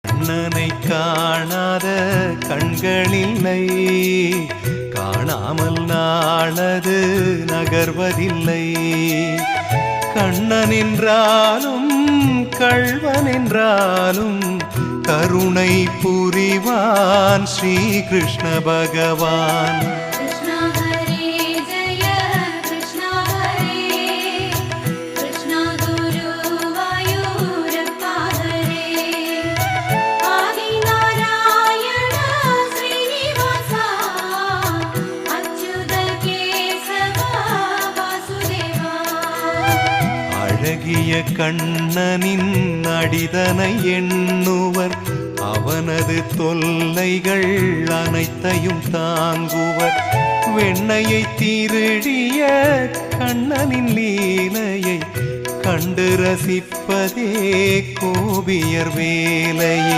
கண்ணனை காணாத கண்களில்லை, காணாமல் நாளது நகர்வதில்லை. கண்ணன் என்றாலும் கள்வன் என்றாலும் கருணை புரிவான் ஸ்ரீ கிருஷ்ண பகவான். அழகிய கண்ணனின் அடிதனை எண்ணுவர், அவனது தொல்லைகள் அனைத்தையும் தாங்குவர். வெண்ணையை திருடிய கண்ணனின் லீலையை கண்டு ரசிப்பதே கோபியர் வேலையே.